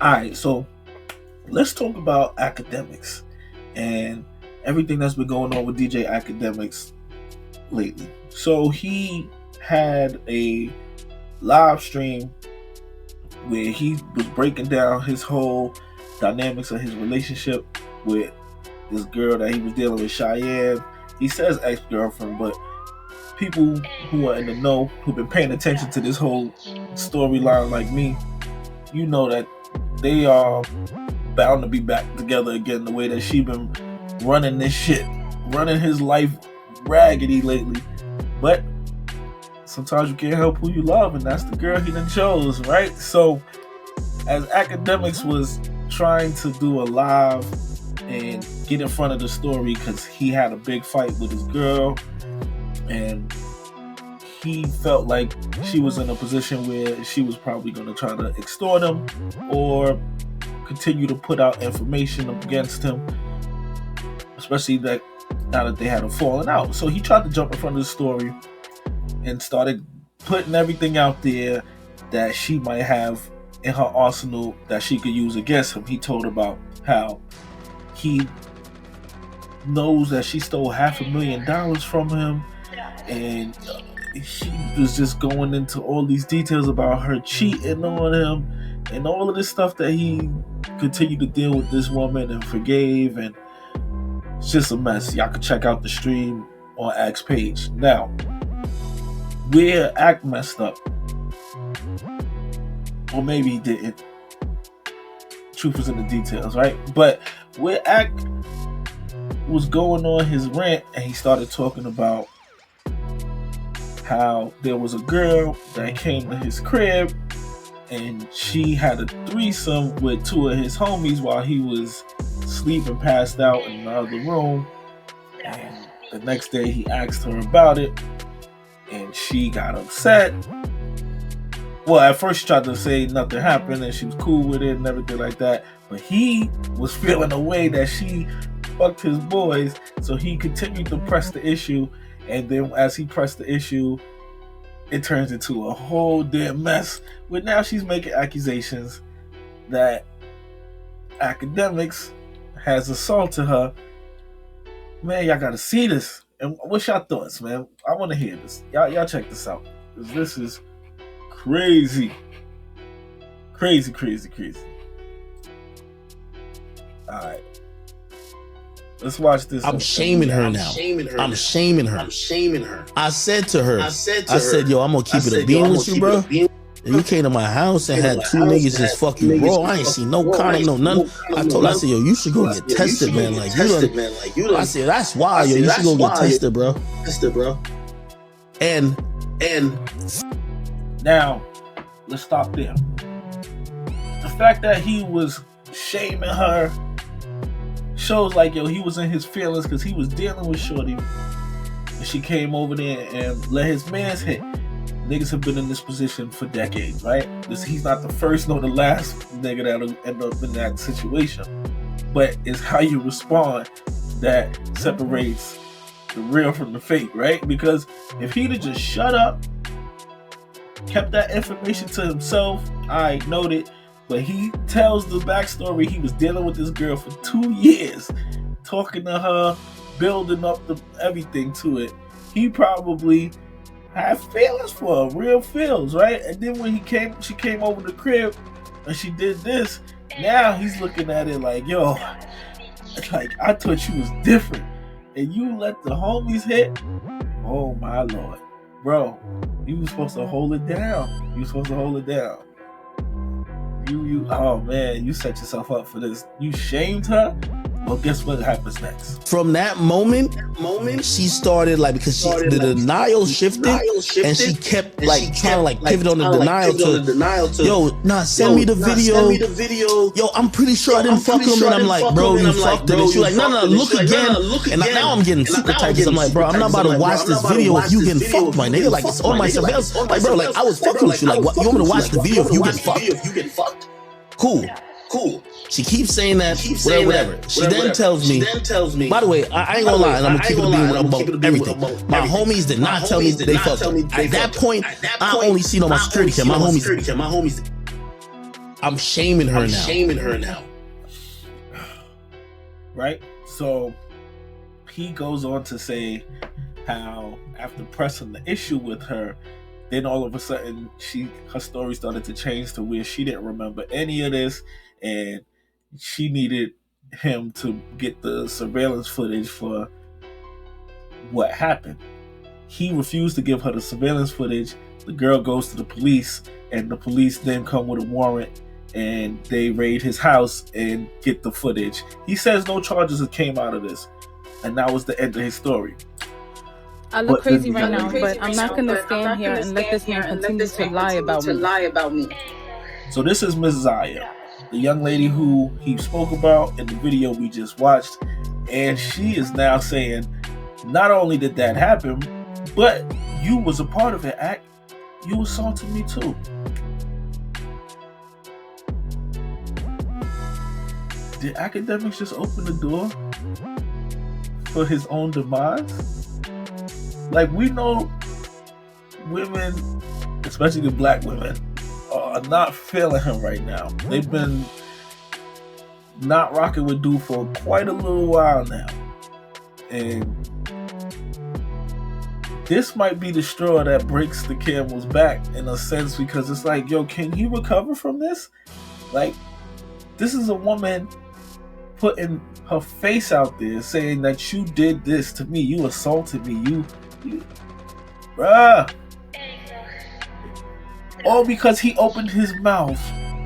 All right, so let's talk about Academics and everything that's been going on with DJ Academics lately. So he had a live stream where he was breaking down his whole dynamics of his relationship with this girl that he was dealing with, Cheyenne. He says ex-girlfriend, but people who are in the know, who've been paying attention to this whole storyline like me, you know that they are bound to be back together again, the way that she been running this shit, running his life raggedy lately. But sometimes you can't help who you love, and that's the girl he done chose, right? So as Academics was trying to do a live and get in front of the story, because he had a big fight with his girl and he felt like she was in a position where she was probably going to try to extort him or continue to put out information against him, especially that now that they had a falling out. So he tried to jump in front of the story and started putting everything out there that she might have in her arsenal that she could use against him. He told about how he knows that she stole $500,000 from him, and he was just going into all these details about her cheating on him and all of this stuff that he continued to deal with this woman and forgave, and it's just a mess. Y'all can check out the stream on Act's page. Now, where Act messed up, or maybe he didn't, truth is in the details, right? But where Act was going on his rant and he started talking about how there was a girl that came to his crib and she had a threesome with two of his homies while he was sleeping, passed out in the other room. And the next day he asked her about it and she got upset. Well, at first she tried to say nothing happened and she was cool with it and everything like that, but he was feeling a way that she fucked his boys, so he continued to press the issue. And then as he pressed the issue, it turns into a whole damn mess where now she's making accusations that Academics has assaulted her. Man, y'all gotta see this. And what's y'all thoughts, man? I want to hear this. Y'all check this out. Because this is crazy. Crazy. Alright. Let's watch this. I'm shaming her now. I'm shaming her. I said to her, I said, yo, I'm gonna keep it a bean with you, bro. You came to my house and had two niggas just fuck you raw. I ain't seen no condom, no nothing. I told her, I said, yo, you should go get tested, man. Like you done. I said, that's why, yo, you should go get tested, bro. And now, let's stop there. The fact that he was shaming her shows like, yo, he was in his feelings because he was dealing with shorty and she came over there and let his mans hit. Niggas have been in this position for decades, right? He's not the first nor the last nigga that'll end up in that situation, but it's how you respond that separates the real from the fake, right? Because if he'd have just shut up, kept that information to himself, I noted. But he tells the backstory. He was dealing with this girl for 2 years, talking to her, building up everything to it. He probably had feelings for her, real feels, right? And then when she came over the crib and she did this, now he's looking at it like, yo, like I thought you was different. And you let the homies hit? Oh my Lord. Bro, you was supposed to hold it down. Oh man, you set yourself up for this. You shamed her. Well, guess what happens next? from that moment, she started like, because the denial shifted, and she kept like trying to like pivot on the denial to, yo, nah, send me the video. Yo, I'm pretty sure I didn't fuck him, and I'm like, bro, you fucked him. And she's like, no, look again. And now I'm getting super tight because I'm like, bro, I'm not about to watch this video if you getting fucked, my nigga. Like, it's on my surveillance. Like, bro, like I was fucking with you. Like, what, you want me to watch the video if you get fucked? Cool. She keeps saying that, whatever. She then tells me, by the way, I ain't gonna lie, and I'm gonna keep it being about everything. My homies did not tell me they fucked her. At that point, I only seen on my security cam, my homies. I'm shaming her now. Right? So he goes on to say how after pressing the issue with her, then all of a sudden her story started to change to where she didn't remember any of this, and she needed him to get the surveillance footage for what happened. He refused to give her the surveillance footage. The girl goes to the police, and the police then come with a warrant, and they raid his house and get the footage. He says no charges came out of this, and that was the end of his story. I look crazy right now, but I'm not going to stand here and let this man continue to lie about me. So this is Miss Zaya, the young lady who he spoke about in the video we just watched, and she is now saying, not only did that happen, but you was a part of it, Act. You assaulted me too. Did Akademiks just open the door for his own demise? Like, we know women, especially the black women, are not feeling him right now. They've been not rocking with dude for quite a little while now. And this might be the straw that breaks the camel's back in a sense, because it's like, yo, can he recover from this? Like, this is a woman putting her face out there saying that you did this to me, you assaulted me, you bruh. All because he opened his mouth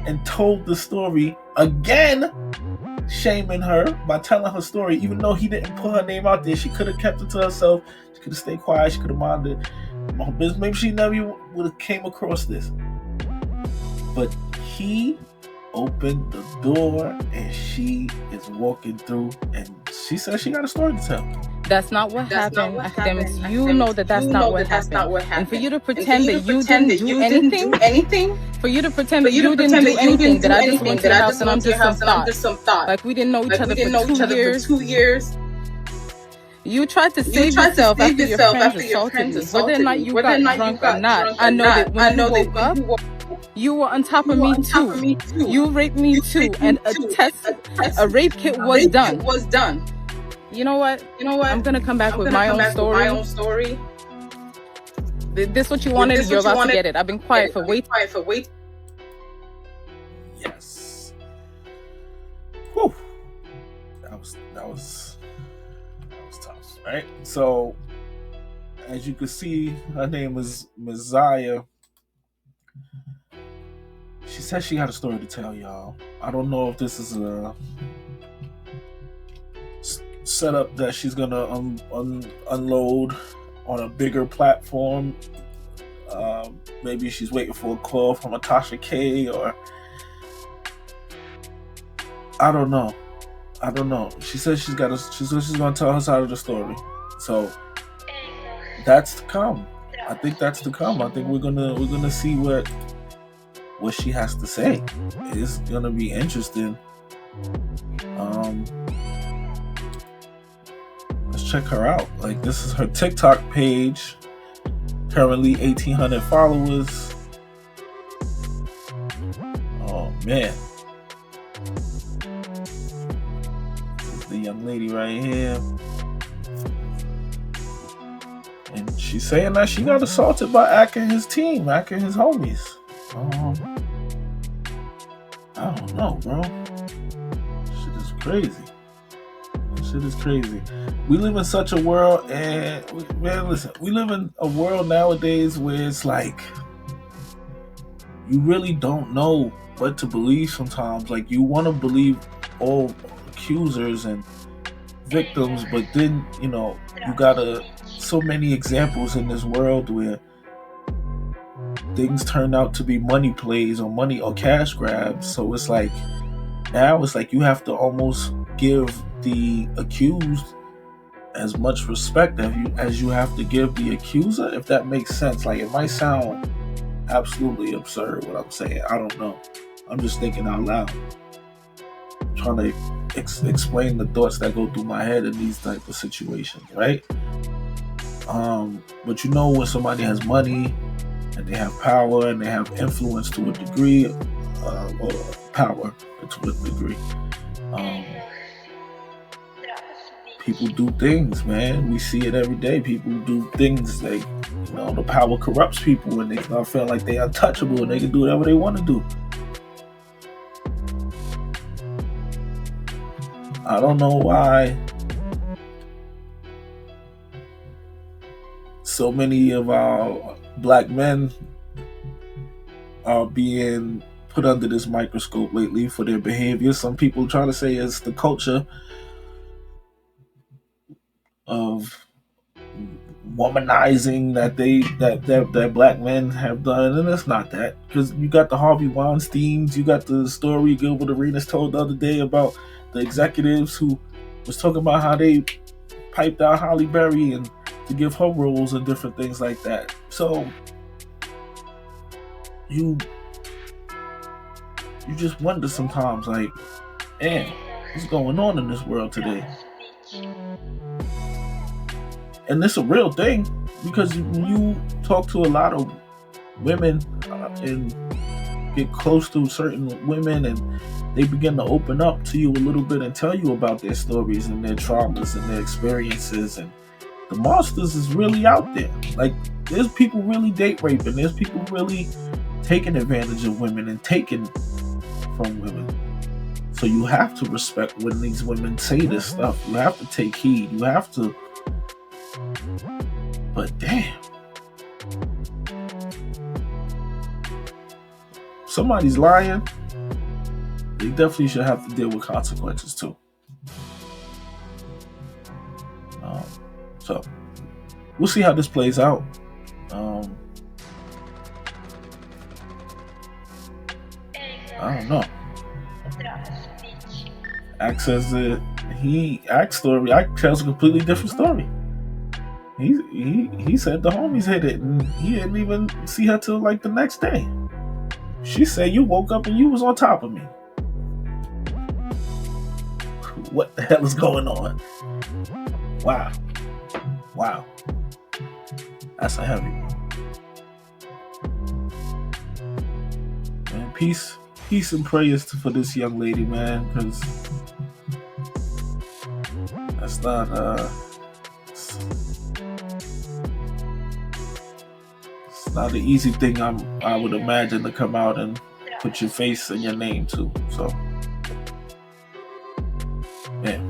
and told the story again, shaming her by telling her story, even though he didn't put her name out there. She could have kept it to herself. She could have stayed quiet. She could have minded her business. Maybe she never would have came across this. But he opened the door, and she is walking through, and she says she got a story to tell. That's not what happened, Academics. You know that that's not what happened. And for you to pretend that you didn't do anything, for you to pretend that you didn't do anything, that I just went to your house and I'm just some thought. Like we didn't know each other for 2 years. You tried to save yourself after your friends assaulted me. Whether or not you got drunk or not, I know that when you woke up, you were on top of me too. You raped me too, and a rape kit was done. You know what? I'm gonna come back with my own story. This what you wanted? You're about to get it. I've been quiet for way. Yes. Whew. That was tough, right? So, as you can see, her name is Messiah. She says she got a story to tell, y'all. I don't know if this is a setup that she's gonna unload on a bigger platform. Maybe she's waiting for a call from Natasha K, or I don't know. She says she's gonna tell her side of the story. So that's to come. I think that's to come. I think we're gonna see what she has to say. It's gonna be interesting. Let's check her out. Like, this is her TikTok page. Currently 1,800 followers. Oh man. This is the young lady right here. And she's saying that she got assaulted by Ak and his team, Ak and his homies. I don't know, bro. Shit is crazy. We live in such a world, and man, listen, we live in a world nowadays where it's like you really don't know what to believe sometimes. Like, you want to believe all accusers and victims, but then, you got so many examples in this world where things turn out to be money plays or money or cash grabs. So it's like, now it's like you have to almost give the accused as much respect as you have to give the accuser, if that makes sense. Like, it might sound absolutely absurd what I'm saying. I don't know. I'm just thinking out loud. I'm trying to explain the thoughts that go through my head in these type of situations, right? But when somebody has money and they have power and they have influence to a degree, or power to a degree. People do things, man. We see it every day. People do things like, the power corrupts people and they start feeling like they're untouchable and they can do whatever they want to do. I don't know why so many of our black men are being put under this microscope lately for their behavior. Some people trying to say it's the culture of womanizing that black men have done, and it's not that, because you got the Harvey Weinsteins, you got the story Gilbert Arenas told the other day about the executives who was talking about how they piped out Halle Berry and to give her roles and different things like that. So you just wonder sometimes, like, man, what's going on in this world today? And it's a real thing, because when you talk to a lot of women and get close to certain women, and they begin to open up to you a little bit and tell you about their stories and their traumas and their experiences, and the monsters is really out there. Like, there's people really date raping, there's people really taking advantage of women and taking from women. So you have to respect when these women say this stuff. You have to take heed. You have to. But damn, somebody's lying. They definitely should have to deal with consequences too. So we'll see how this plays out. I don't know. Ack says that Ack's story. Ack tells a completely different story. He said the homies hit it, and he didn't even see her till like the next day. She said, "You woke up and you was on top of me." What the hell is going on? Wow. That's a heavy one. Man, peace and prayers for this young lady, man, because that's not it's not an easy thing I would imagine to come out and put your face and your name to. So, yeah.